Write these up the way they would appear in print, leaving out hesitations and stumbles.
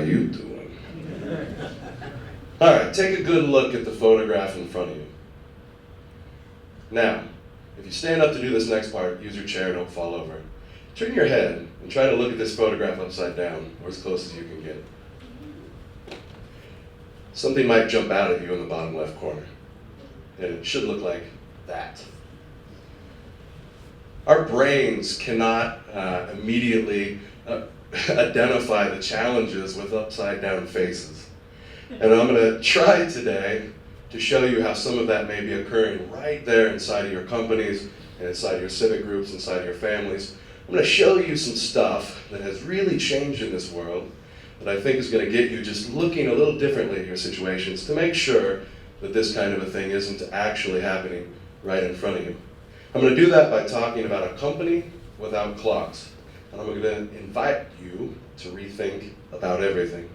you doing? All right, take a good look at the photograph in front of you. Now, if you stand up to do this next part, use your chair, don't fall over. Turn your head and try to look at this photograph upside down, or as close as you can get. Something might jump out at you in the bottom left corner, and it should look like that. Our brains cannot immediately identify the challenges with upside down faces. And I'm going to try today to show you how some of that may be occurring right there inside of your companies, and inside your civic groups, inside your families. I'm going to show you some stuff that has really changed in this world that I think is going to get you just looking a little differently at your situations to make sure that this kind of a thing isn't actually happening right in front of you. I'm going to do that by talking about a company without clocks. And I'm going to invite you to rethink about everything.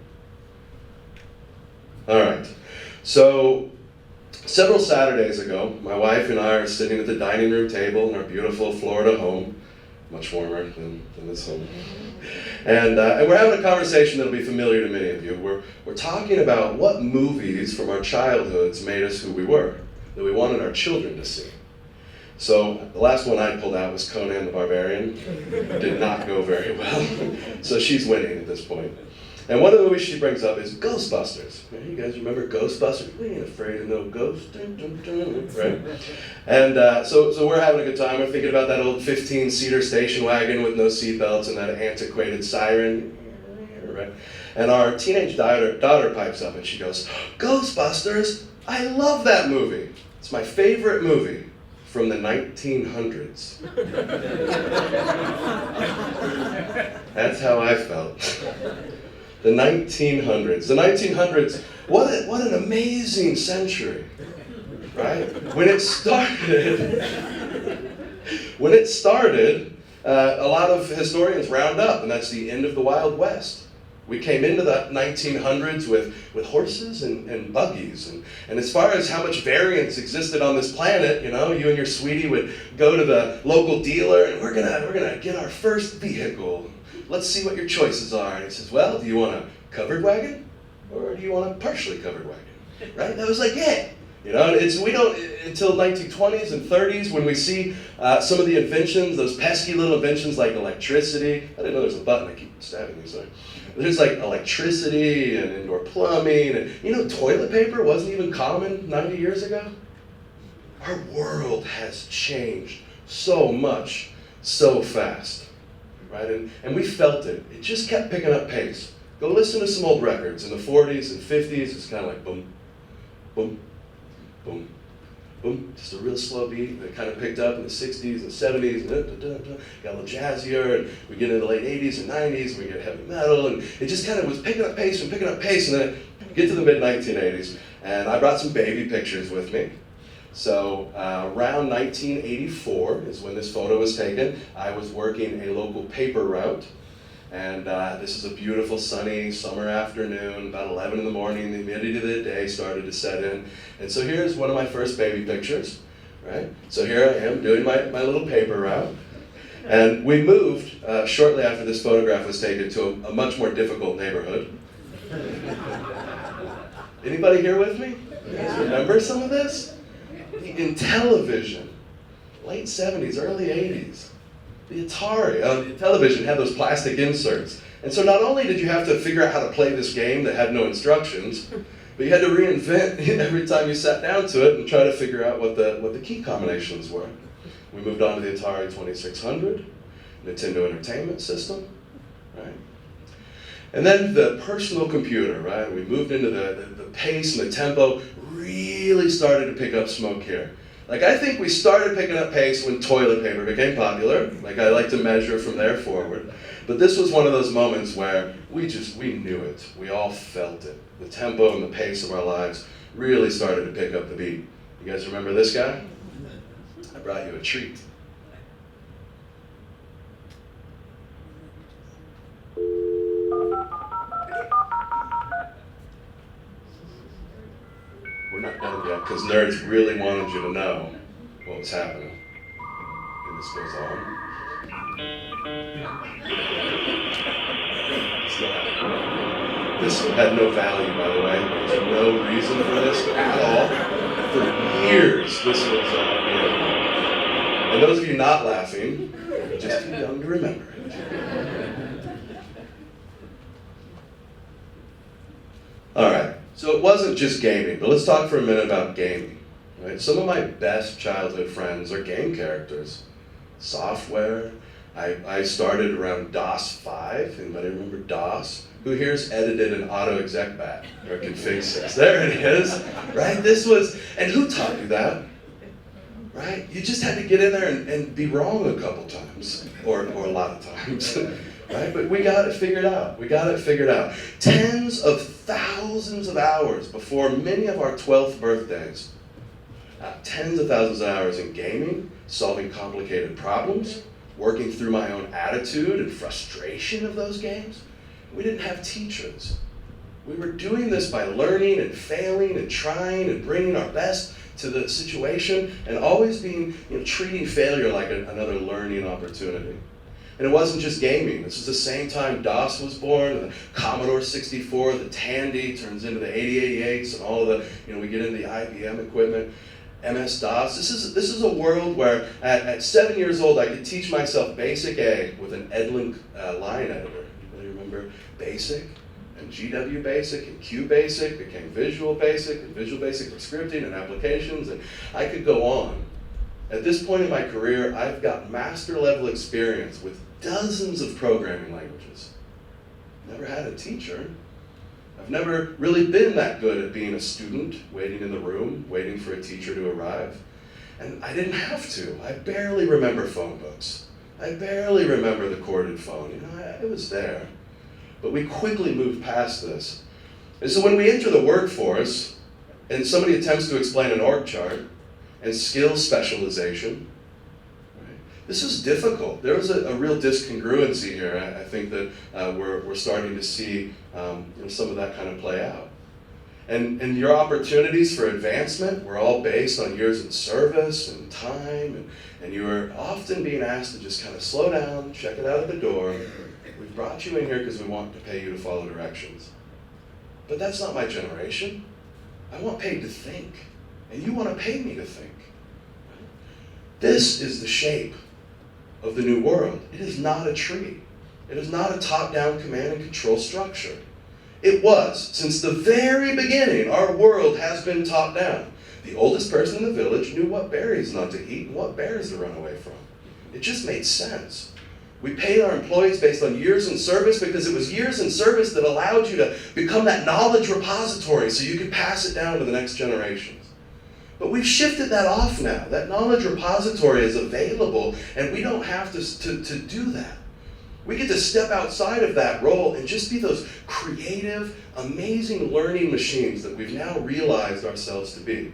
All right. So, several Saturdays ago, my wife and I are sitting at the dining room table in our beautiful Florida home, much warmer than this home. And we're having a conversation that'll be familiar to many of you. We're talking about what movies from our childhoods made us who we were, that we wanted our children to see. So the last one I pulled out was Conan the Barbarian. Did not go very well. So she's winning at this point. And one of the movies she brings up is Ghostbusters. You guys remember Ghostbusters? We ain't afraid of no ghosts, right? And so we're having a good time. We're thinking about that old 15-seater station wagon with no seatbelts and that antiquated siren, right? And our teenage daughter pipes up and she goes, "Ghostbusters, I love that movie. It's my favorite movie from the 1900s." That's how I felt. The 1900s. The 1900s, what an amazing century, right? When it started, a lot of historians round up, and that's the end of the Wild West. We came into the 1900s with horses and buggies, and as far as how much variance existed on this planet, you know, you and your sweetie would go to the local dealer, and we're gonna get our first vehicle. Let's see what your choices are. And he says, "Well, do you want a covered wagon, or do you want a partially covered wagon?" Right? That was like, yeah. You know, we don't until 1920s and 30s when we see some of the inventions, those pesky little inventions like electricity. I didn't know there's a button. I keep stabbing you, sorry. There's like electricity and indoor plumbing, and you know, toilet paper wasn't even common 90 years ago. Our world has changed so much, so fast. Right? And we felt it. It just kept picking up pace. Go listen to some old records in the 40s and 50s. It's kind of like boom, boom, boom, boom. Just a real slow beat that kind of picked up in the 60s and 70s. And got a little jazzier. And we get into the late 80s and 90s. And we get heavy metal. And it just kind of was picking up pace. And then get to the mid-1980s. And I brought some baby pictures with me. So around 1984 is when this photo was taken. I was working a local paper route, and this is a beautiful sunny summer afternoon, about 11 in the morning. The humidity of the day started to set in, and so here's one of my first baby pictures, right? So here I am doing my little paper route, and we moved shortly after this photograph was taken to a much more difficult neighborhood. Anybody here with me? You guys remember some of this? In television, late 70s, early 80s, the Atari television had those plastic inserts. And so not only did you have to figure out how to play this game that had no instructions, but you had to reinvent every time you sat down to it and try to figure out what the key combinations were. We moved on to the Atari 2600, Nintendo Entertainment System, right? And then the personal computer, right? We moved into the pace and the tempo really started to pick up smoke here. Like, I think we started picking up pace when toilet paper became popular. Like, I like to measure from there forward. But this was one of those moments where we knew it. We all felt it. The tempo and the pace of our lives really started to pick up the beat. You guys remember this guy? I brought you a treat. We're not done yet, because nerds really wanted you to know what was happening. And this goes on. Still happening. This had no value, by the way. There's no reason for this at all. For years, this was, and those of you not laughing, you're just too young to remember it. All right, so it wasn't just gaming, but let's talk for a minute about gaming. Right? Some of my best childhood friends are game characters. Software. I started around DOS 5. Anybody remember DOS? Who here's edited an auto exec bat or config sys? There it is, right? This was, and who taught you that? Right? You just had to get in there and be wrong a couple times, or a lot of times, right? But we got it figured out. We got it figured out. Tens of thousands of hours before many of our 12th birthdays. Tens of thousands of hours in gaming, solving complicated problems, working through my own attitude and frustration of those games. We didn't have teachers. We were doing this by learning and failing and trying and bringing our best to the situation and always being, treating failure like another learning opportunity. And it wasn't just gaming. This is the same time DOS was born, the Commodore 64, the Tandy turns into the 8088s, and all of the, we get into the IBM equipment. MS-DOS. This is a world where at 7 years old I could teach myself Basic A with an Edlin line editor. Anybody remember Basic? And GW Basic and Q Basic became Visual Basic, and Visual Basic for scripting and applications, and I could go on. At this point in my career, I've got master level experience with dozens of programming languages. Never had a teacher. I've never really been that good at being a student, waiting in the room, waiting for a teacher to arrive. And I didn't have to. I barely remember phone books. I barely remember the corded phone. It was there. But we quickly moved past this. And so when we enter the workforce, and somebody attempts to explain an org chart and skill specialization, this is difficult. There was a real discongruency here. I think that we're starting to see some of that kind of play out. And your opportunities for advancement were all based on years in service and time, and you were often being asked to just kind of slow down, check it out at the door. We've brought you in here because we want to pay you to follow directions. But that's not my generation. I want paid to think, and you want to pay me to think. This is the shape of the new world. It is not a tree. It is not a top-down command and control structure. It was, since the very beginning, our world has been top-down. The oldest person in the village knew what berries not to eat and what bears to run away from. It just made sense. We paid our employees based on years in service because it was years in service that allowed you to become that knowledge repository so you could pass it down to the next generations. But we've shifted that off now. That knowledge repository is available, and we don't have to do that. We get to step outside of that role and just be those creative, amazing learning machines that we've now realized ourselves to be.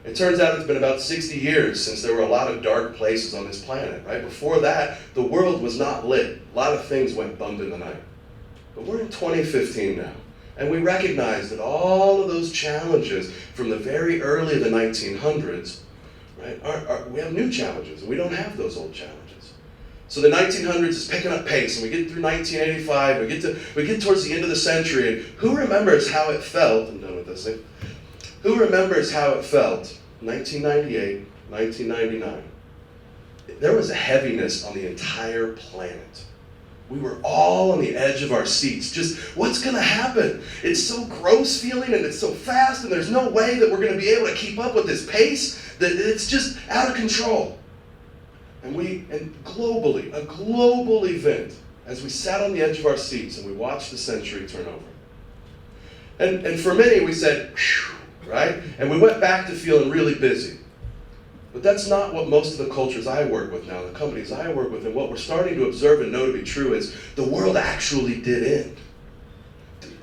It turns out it's been about 60 years since there were a lot of dark places on this planet, right? Before that, the world was not lit. A lot of things went bummed in the night. But we're in 2015 now. And we recognize that all of those challenges from the very early of the 1900s, right, we have new challenges, and we don't have those old challenges. So the 1900s is picking up pace, and we get through 1985, we get towards the end of the century, and who remembers how it felt, I'm done with this thing, who remembers how it felt, 1998, 1999? There was a heaviness on the entire planet. We were all on the edge of our seats. Just, what's going to happen? It's so gross feeling, and it's so fast, and there's no way that we're going to be able to keep up with this pace, that it's just out of control. And globally, a global event, as we sat on the edge of our seats and we watched the century turn over. And for many, we said, phew, right? And we went back to feeling really busy. But that's not what most of the cultures I work with now, the companies I work with, and what we're starting to observe and know to be true is the world actually did end.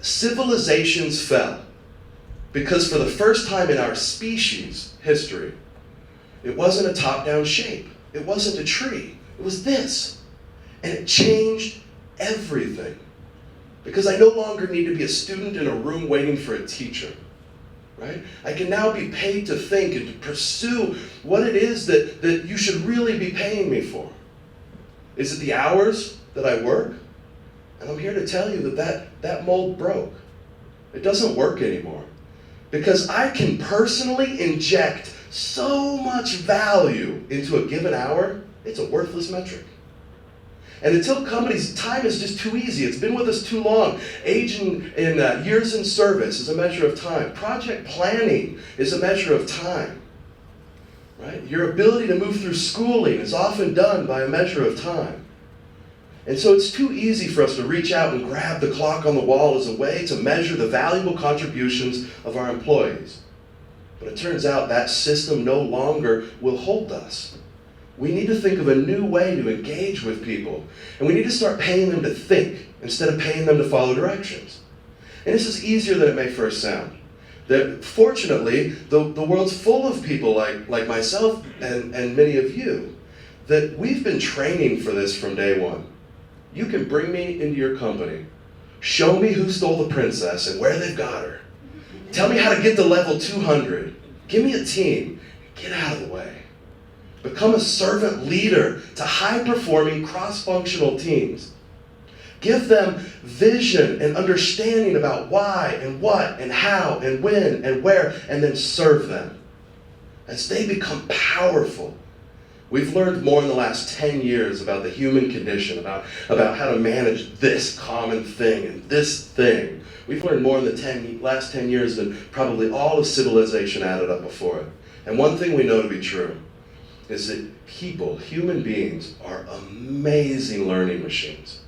Civilizations fell because for the first time in our species history, it wasn't a top-down shape. It wasn't a tree. It was this. And it changed everything. Because I no longer need to be a student in a room waiting for a teacher. Right? I can now be paid to think and to pursue what it is that you should really be paying me for. Is it the hours that I work? And I'm here to tell you that mold broke. It doesn't work anymore. Because I can personally inject so much value into a given hour, it's a worthless metric. And until companies, time is just too easy. It's been with us too long. Age in years in service is a measure of time. Project planning is a measure of time. Right? Your ability to move through schooling is often done by a measure of time. And so it's too easy for us to reach out and grab the clock on the wall as a way to measure the valuable contributions of our employees. But it turns out that system no longer will hold us. We need to think of a new way to engage with people. And we need to start paying them to think instead of paying them to follow directions. And this is easier than it may first sound. That fortunately, the world's full of people like myself and many of you, that we've been training for this from day one. You can bring me into your company, show me who stole the princess and where they've got her. Tell me how to get to level 200. Give me a team. Get out of the way. Become a servant leader to high-performing cross-functional teams. Give them vision and understanding about why and what and how and when and where, and then serve them. As they become powerful, we've learned more in the last 10 years about the human condition, about how to manage this common thing and this thing. We've learned more in the last 10 years than probably all of civilization added up before it. And one thing we know to be true is that people, human beings, are amazing learning machines.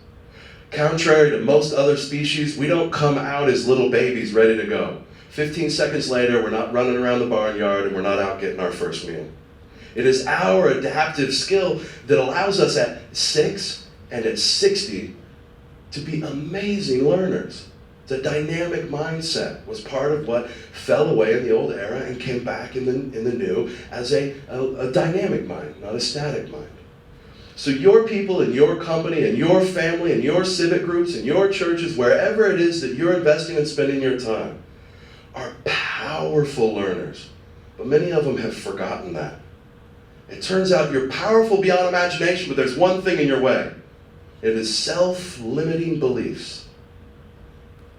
Contrary to most other species, we don't come out as little babies ready to go. 15 seconds later, we're not running around the barnyard and we're not out getting our first meal. It is our adaptive skill that allows us at 6 and at 60 to be amazing learners. The dynamic mindset was part of what fell away in the old era and came back in the new as a dynamic mind, not a static mind. So your people and your company and your family and your civic groups and your churches, wherever it is that you're investing and spending your time, are powerful learners. But many of them have forgotten that. It turns out you're powerful beyond imagination, but there's one thing in your way. It is self-limiting beliefs.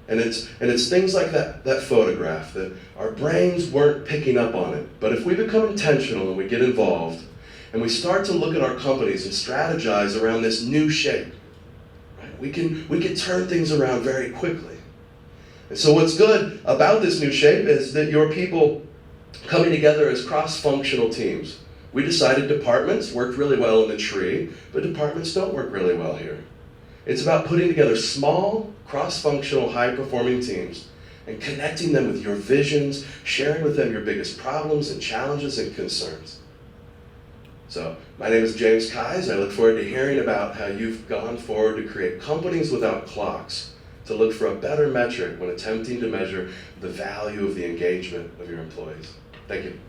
And it's things like that photograph that our brains weren't picking up on it. But if we become intentional and we get involved, and we start to look at our companies and strategize around this new shape, right? We can turn things around very quickly. And so what's good about this new shape is that your people coming together as cross-functional teams. We decided departments worked really well in the tree, but departments don't work really well here. It's about putting together small, cross-functional, high-performing teams and connecting them with your visions, sharing with them your biggest problems and challenges and concerns. So, my name is James Kies. I look forward to hearing about how you've gone forward to create companies without clocks, to look for a better metric when attempting to measure the value of the engagement of your employees. Thank you.